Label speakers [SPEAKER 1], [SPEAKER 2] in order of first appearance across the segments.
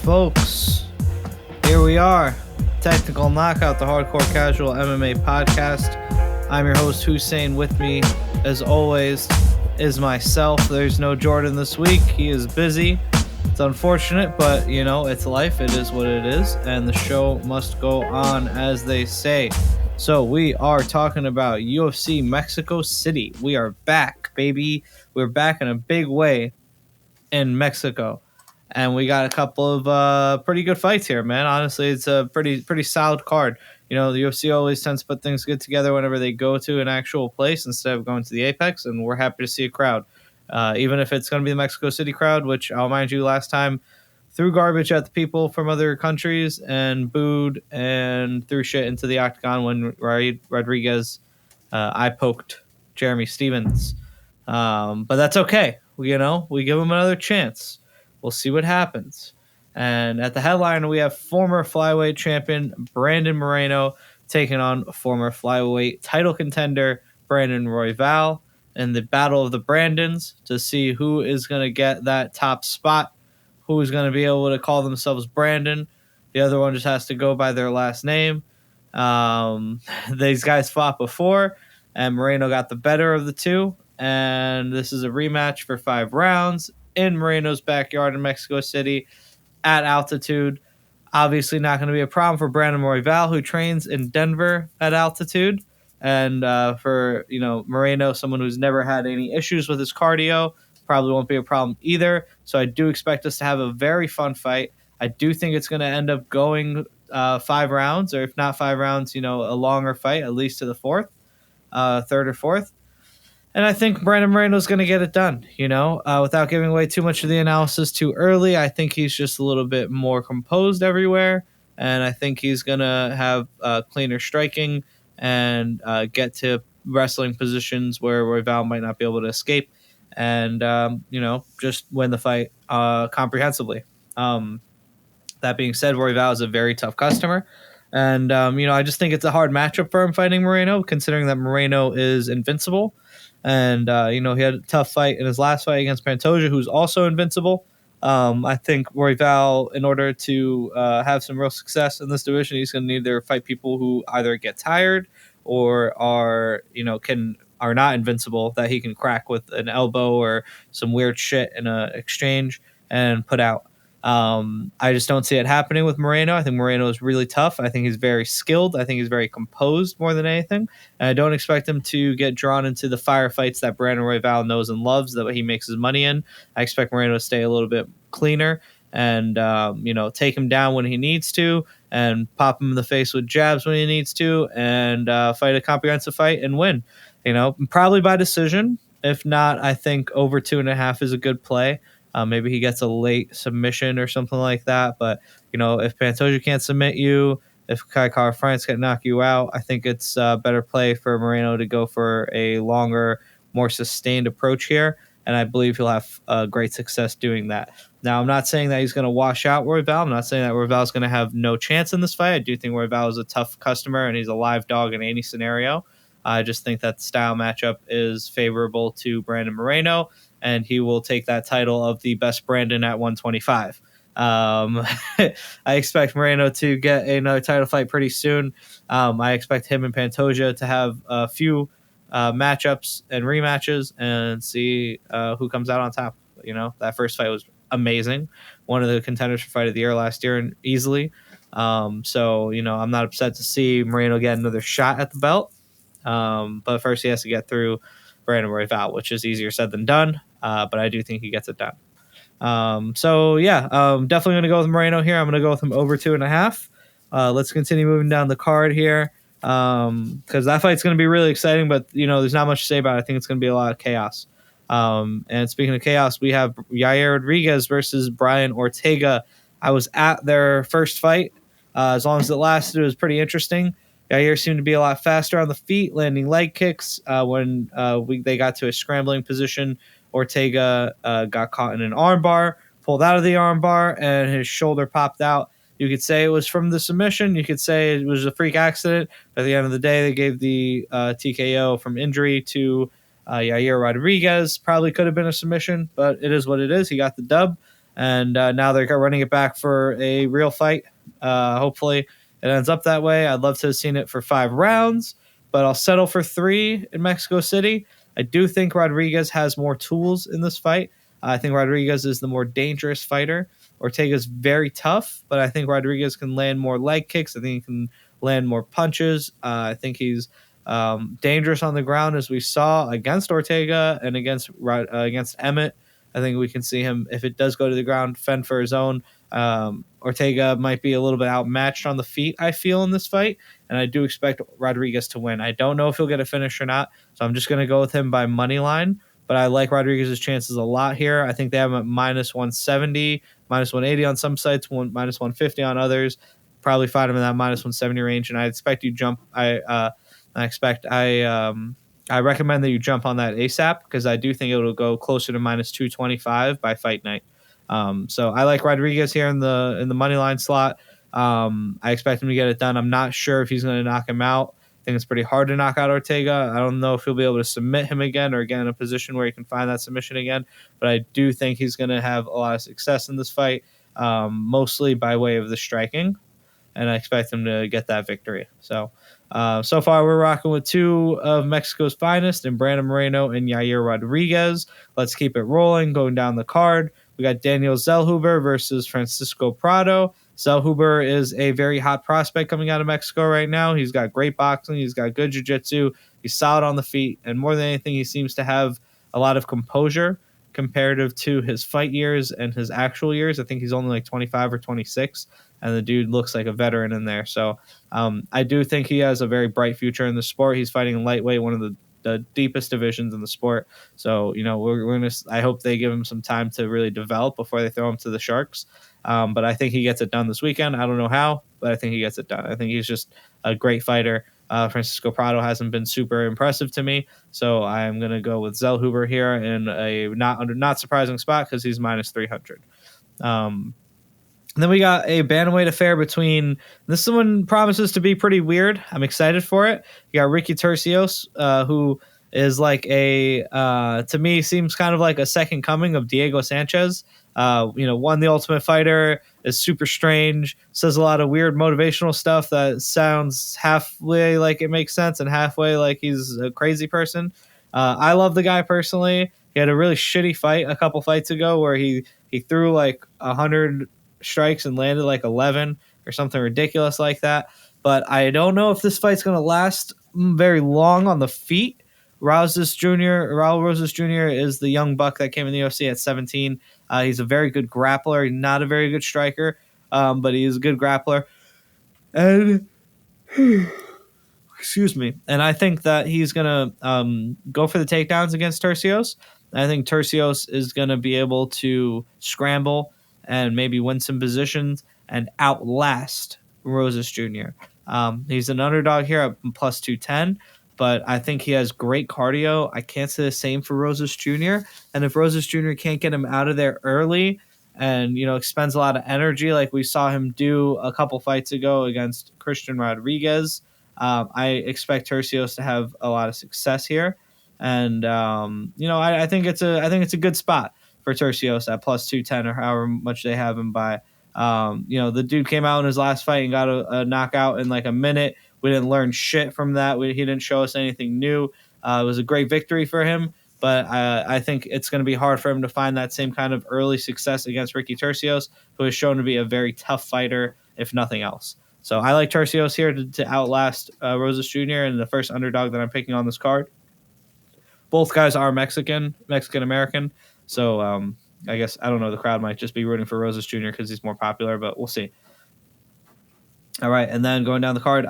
[SPEAKER 1] folks. Here we are. Technical Knockout, the Hardcore Casual MMA podcast. I'm your host, Hussein. With me, as always, is myself. There's no Jordan this week. He is busy. It's unfortunate, but, it's life. It is what it is, and the show must go on, as they say. So we are talking about UFC Mexico City. We are back, baby. We're back in a big way in Mexico. And we got a couple of pretty good fights here, man. Honestly, it's a pretty solid card. The UFC always tends to put things good together whenever they go to an actual place instead of going to the Apex, and we're happy to see a crowd. Even if it's going to be the Mexico City crowd, which I'll mind you last time threw garbage at the people from other countries and booed and threw shit into the octagon when Rodriguez eye poked Jeremy Stevens. But that's okay. We give him another chance. We'll see what happens. And at the headline, we have former flyweight champion Brandon Moreno taking on former flyweight title contender Brandon Royval in the Battle of the Brandons to see who is going to get that top spot, who is going to be able to call themselves Brandon. The other one just has to go by their last name. These guys fought before, and Moreno got the better of the two. And this is a rematch for 5 rounds in Moreno's backyard in Mexico City at altitude. Obviously not going to be a problem for Brandon Royval, who trains in Denver at altitude. And for Moreno, someone who's never had any issues with his cardio, probably won't be a problem either. So I do expect us to have a very fun fight. I do think it's going to end up going 5 rounds, or if not 5 rounds, a longer fight, at least to the third or fourth. And I think Brandon Moreno's going to get it done, without giving away too much of the analysis too early. I think he's just a little bit more composed everywhere, and I think he's going to have cleaner striking and get to wrestling positions where Royval might not be able to escape and, just win the fight comprehensively. That being said, Royval is a very tough customer. And, I just think it's a hard matchup for him fighting Moreno, considering that Moreno is invincible. And, he had a tough fight in his last fight against Pantoja, who's also invincible. I think Royval, in order to have some real success in this division, he's going to need to fight people who either get tired or are not invincible, that he can crack with an elbow or some weird shit in an exchange and put out. I just don't see it happening with Moreno. I think Moreno is really tough. I think he's very skilled. I think he's very composed more than anything. And I don't expect him to get drawn into the firefights that Brandon Royval knows and loves, that he makes his money in. I expect Moreno to stay a little bit cleaner and, take him down when he needs to and pop him in the face with jabs when he needs to and fight a comprehensive fight and win, probably by decision. If not, I think over 2.5 is a good play. Maybe he gets a late submission or something like that. But, if Pantoja can't submit you, if Kai Kara-France can knock you out, I think it's a better play for Moreno to go for a longer, more sustained approach here. And I believe he'll have great success doing that. Now, I'm not saying that he's going to wash out Royval. I'm not saying that Royval is going to have no chance in this fight. I do think Royval is a tough customer, and he's a live dog in any scenario. I just think that style matchup is favorable to Brandon Moreno, and he will take that title of the best Brandon at 125. I expect Moreno to get another title fight pretty soon. I expect him and Pantoja to have a few matchups and rematches and see who comes out on top. That first fight was amazing. One of the contenders for fight of the year last year, and easily. So, I'm not upset to see Moreno get another shot at the belt. But first he has to get through Brandon Royval, which is easier said than done. But I do think he gets it done. Definitely going to go with Moreno here. I'm going to go with him over 2.5. Let's continue moving down the card here. Because that fight's going to be really exciting, but, there's not much to say about it. I think it's going to be a lot of chaos. And speaking of chaos, we have Yair Rodriguez versus Brian Ortega. I was at their first fight. As long as it lasted, it was pretty interesting. Yair seemed to be a lot faster on the feet, landing leg kicks. When they got to a scrambling position, Ortega got caught in an armbar, pulled out of the armbar, and his shoulder popped out. You could say it was from the submission. You could say it was a freak accident. At the end of the day, they gave the TKO from injury to Yair Rodriguez. Probably could have been a submission, but it is what it is. He got the dub. and now they're running it back for a real fight. Hopefully it ends up that way. I'd love to have seen it for 5 rounds, but I'll settle for 3 in Mexico City. I do think Rodriguez has more tools in this fight. I think Rodriguez is the more dangerous fighter. Ortega's very tough, but I think Rodriguez can land more leg kicks. I think he can land more punches. I think he's dangerous on the ground, as we saw against Ortega and against Emmett. I think we can see him, if it does go to the ground, fend for his own. Ortega might be a little bit outmatched on the feet, I feel, in this fight, and I do expect Rodriguez to win. I don't know if he'll get a finish or not, so I'm just going to go with him by money line, but I like Rodriguez's chances a lot here. I think they have him at minus 170, minus 180 on some sites, minus 150 on others. Probably find him in that minus 170 range, and I expect you jump. I recommend that you jump on that ASAP, because I do think it will go closer to minus 225 by fight night. So I like Rodriguez here in the money line slot. I expect him to get it done. I'm not sure if he's going to knock him out. I think it's pretty hard to knock out Ortega. I don't know if he'll be able to submit him again, or get in a position where he can find that submission again. But I do think he's going to have a lot of success in this fight, mostly by way of the striking, and I expect him to get that victory. So far we're rocking with 2 of Mexico's finest, in Brandon Moreno and Yair Rodriguez. Let's keep it rolling. Going down the card, we got Daniel Zellhuber versus Francisco Prado. Zellhuber is a very hot prospect coming out of Mexico right now. He's got great boxing. He's got good jiu-jitsu. He's solid on the feet. And more than anything, he seems to have a lot of composure comparative to his fight years and his actual years. I think he's only like 25 or 26, and the dude looks like a veteran in there. So I do think he has a very bright future in the sport. He's fighting in lightweight, one of the deepest divisions in the sport. So, we're gonna. I hope they give him some time to really develop before they throw him to the Sharks. But I think he gets it done this weekend. I don't know how, but I think he gets it done. I think he's just a great fighter. Francisco Prado hasn't been super impressive to me, so I'm gonna go with Zellhuber here in a not surprising spot, because he's minus 300. Then we got a bantamweight affair between, this one promises to be pretty weird. I'm excited for it. You got Ricky Turcios, who is like to me, seems kind of like a second coming of Diego Sanchez. Won the Ultimate Fighter, is super strange, says a lot of weird motivational stuff that sounds halfway like it makes sense and halfway like he's a crazy person. I love the guy personally. He had a really shitty fight a couple fights ago where he threw like 100 strikes and landed like 11 or something ridiculous like that. But I don't know if this fight's going to last very long on the feet. Raul Rosas Jr. is the young buck that came in the UFC at 17. He's a very good grappler, not a very good striker, but he is a good grappler. And excuse me. And I think that he's going to go for the takedowns against Turcios. I think Turcios is going to be able to scramble and maybe win some positions and outlast Rosas Jr. He's an underdog here at plus 210, but I think he has great cardio. I can't say the same for Rosas Jr. And if Rosas Jr. can't get him out of there early and, expends a lot of energy like we saw him do a couple fights ago against Christian Rodriguez, I expect Turcios to have a lot of success here. And, I think it's a good spot for Turcios at plus 210 or however much they have him by. The dude came out in his last fight and got a knockout in like a minute. We didn't learn shit from that. He didn't show us anything new. It was a great victory for him, but I think it's going to be hard for him to find that same kind of early success against Ricky Turcios, who is shown to be a very tough fighter, if nothing else. So I like Turcios here to outlast Rosas Jr. and the first underdog that I'm picking on this card. Both guys are Mexican-American. So I guess, I don't know, the crowd might just be rooting for Rosas Jr. because he's more popular, but we'll see. All right, and then going down the card,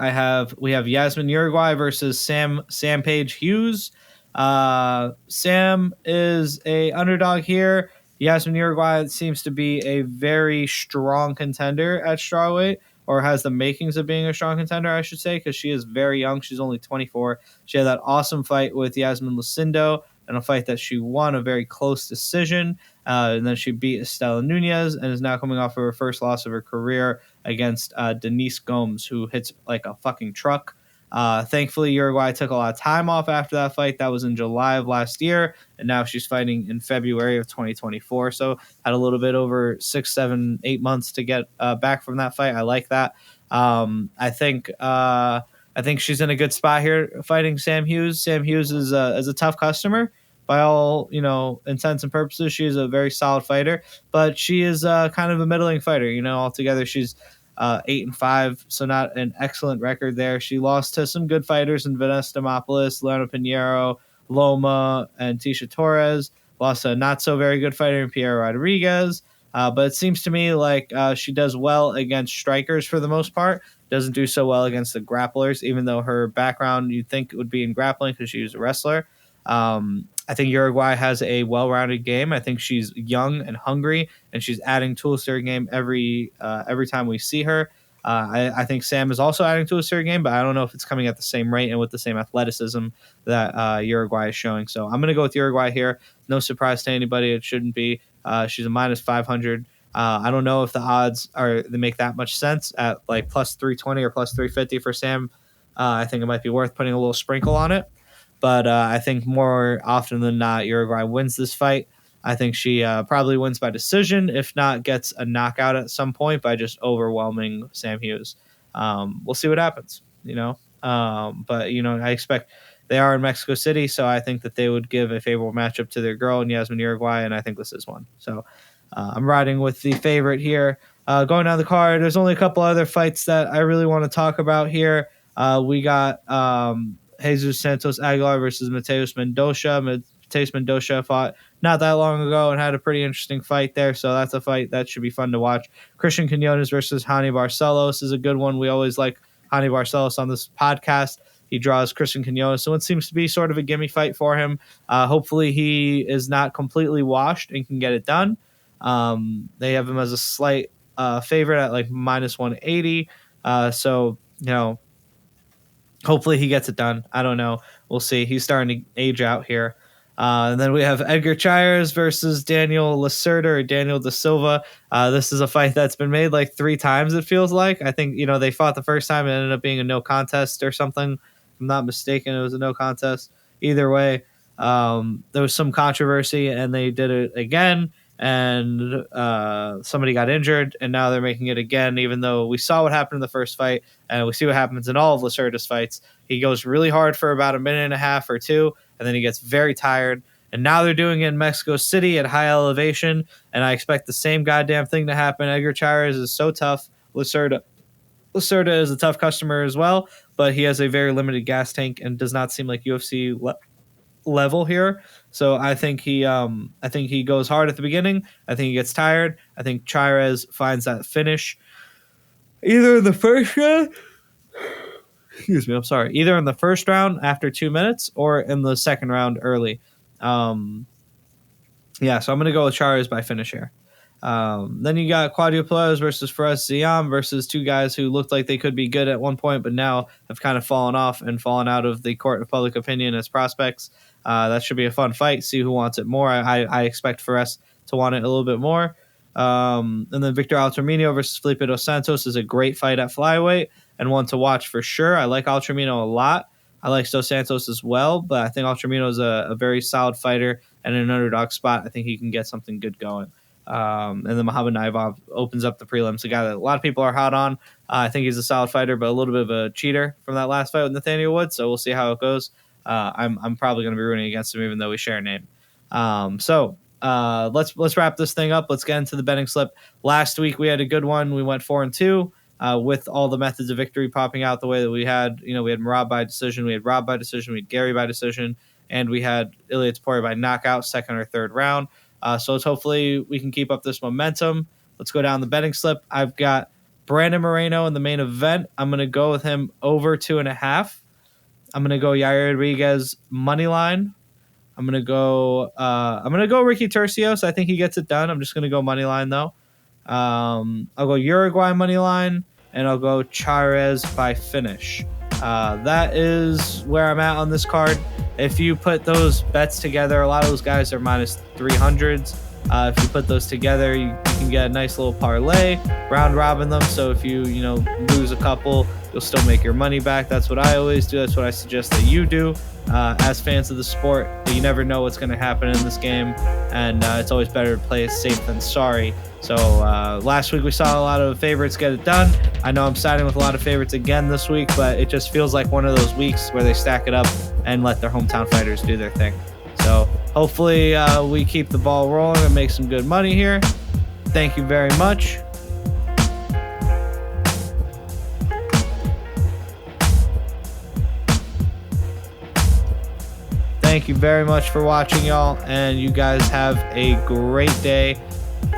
[SPEAKER 1] we have Yasmin Uruguay versus Sam Page Hughes. Sam is a underdog here. Yasmin Uruguay seems to be a very strong contender at strawweight, or has the makings of being a strong contender, I should say, because she is very young. She's only 24. She had that awesome fight with Yasmin Lucindo, and a fight that she won a very close decision. And then she beat Estela Nunez and is now coming off of her first loss of her career against Denise Gomes, who hits like a fucking truck. Thankfully, Uruguay took a lot of time off after that fight. That was in July of last year, and now she's fighting in February of 2024. So had a little bit over 6, 7, 8 months to get back from that fight. I like that. I think she's in a good spot here fighting Sam Hughes. Sam Hughes is a tough customer by all intents and purposes. She is a very solid fighter, but she is kind of a middling fighter. Altogether she's 8-5, so not an excellent record there. She lost to some good fighters in Vanessa Demopoulos, Leona Pinheiro, Loma, and Tisha Torres. Lost to a not so very good fighter in Pierre Rodriguez. But it seems to me like she does well against strikers for the most part. Doesn't do so well against the grapplers, even though her background you'd think would be in grappling because she was a wrestler. I think Uruguay has a well-rounded game. I think she's young and hungry, and she's adding tools to her game every time we see her. I think Sam is also adding tools to her game, but I don't know if it's coming at the same rate and with the same athleticism that Uruguay is showing. So I'm going to go with Uruguay here. No surprise to anybody. It shouldn't be. She's a minus 500. I don't know if the odds they make that much sense at like plus 320 or plus 350 for Sam. I think it might be worth putting a little sprinkle on it. But I think more often than not, Uruguay wins this fight. I think she probably wins by decision, if not gets a knockout at some point by just overwhelming Sam Hughes. We'll see what happens, But, I expect they are in Mexico City, so I think that they would give a favorable matchup to their girl in Yasmin Uruguay, and I think this is one. So I'm riding with the favorite here. Going down the card, there's only a couple other fights that I really want to talk about here. We got Jesus Santos Aguilar versus Mateus Mendoza. Mateus Mendoza fought not that long ago and had a pretty interesting fight there, so that's a fight that should be fun to watch. Christian Quinones versus Hani Barcelos is a good one. We always like Hani Barcelos on this podcast. He draws Christian Quinones, so it seems to be sort of a gimme fight for him. Hopefully he is not completely washed and can get it done. They have him as a slight favorite at like minus 180. So, hopefully he gets it done. I don't know. We'll see. He's starting to age out here. And then we have Edgar Chires versus Daniel Lacerda or Daniel Da Silva. This is a fight that's been made like 3 times, it feels like. I think, they fought the first time and it ended up being a no contest or something. If I'm not mistaken, it was a no contest. Either way, there was some controversy and they did it again. And somebody got injured, and now they're making it again, even though we saw what happened in the first fight, and we see what happens in all of Lacerda's fights. He goes really hard for about a minute and a half or two, and then he gets very tired. And now they're doing it in Mexico City at high elevation, and I expect the same goddamn thing to happen. Edgar Chires is so tough. Lacerda is a tough customer as well, but he has a very limited gas tank and does not seem like UFC level here. So I think he goes hard at the beginning. I think he gets tired. I think Chires finds that finish either in the first round. Excuse me, I'm sorry. Either in the first round after 2 minutes or in the second round early. So I'm going to go with Chires by finish here. Then you got Claudio Perez versus Fares Ziam versus 2 guys who looked like they could be good at one point, but now have kind of fallen off and fallen out of the court of public opinion as prospects. That should be a fun fight. See who wants it more. I expect Fares to want it a little bit more. And then Victor Altamino versus Felipe Dos Santos is a great fight at flyweight and one to watch for sure. I like Altamino a lot. I like Dos Santos as well, but I think Altamino is a very solid fighter and in an underdog spot. I think he can get something good going. And then Muhammad Naimov opens up the prelims, a guy that a lot of people are hot on. I think he's a solid fighter, but a little bit of a cheater from that last fight with Nathaniel Wood, so we'll see how it goes. I'm probably going to be rooting against him, even though we share a name. Let's wrap this thing up. Let's get into the betting slip. Last week we had a good one. We went 4-2 with all the methods of victory popping out the way that we had. We had Merab by decision, we had Rob by decision, we had Gary by decision, and we had Ilya Taporia by knockout, second or third round. So let's hopefully we can keep up this momentum. Let's go down the betting slip. I've got Brandon Moreno in the main event. I'm going to go with him over 2.5. I'm going to go Yair Rodriguez money line. I'm going to go Ricky Tercios. I think he gets it done. I'm just going to go money line though. I'll go Uruguay money line, and I'll go Chires by finish. That is where I'm at on this card. If you put those bets together, a lot of those guys are minus 300s. If you put those together, you can get a nice little parlay, round robin them. So if you lose a couple, you'll still make your money back. That's what I always do. That's what I suggest that you do as fans of the sport. You never know what's going to happen in this game, and it's always better to play it safe than sorry. So last week we saw a lot of favorites get it done. I know I'm siding with a lot of favorites again this week, but it just feels like one of those weeks where they stack it up and let their hometown fighters do their thing. So hopefully we keep the ball rolling and make some good money here. Thank you very much. Thank you very much for watching, y'all, and you guys have a great day.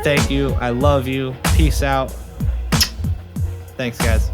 [SPEAKER 1] Thank you. I love you. Peace out. Thanks, guys.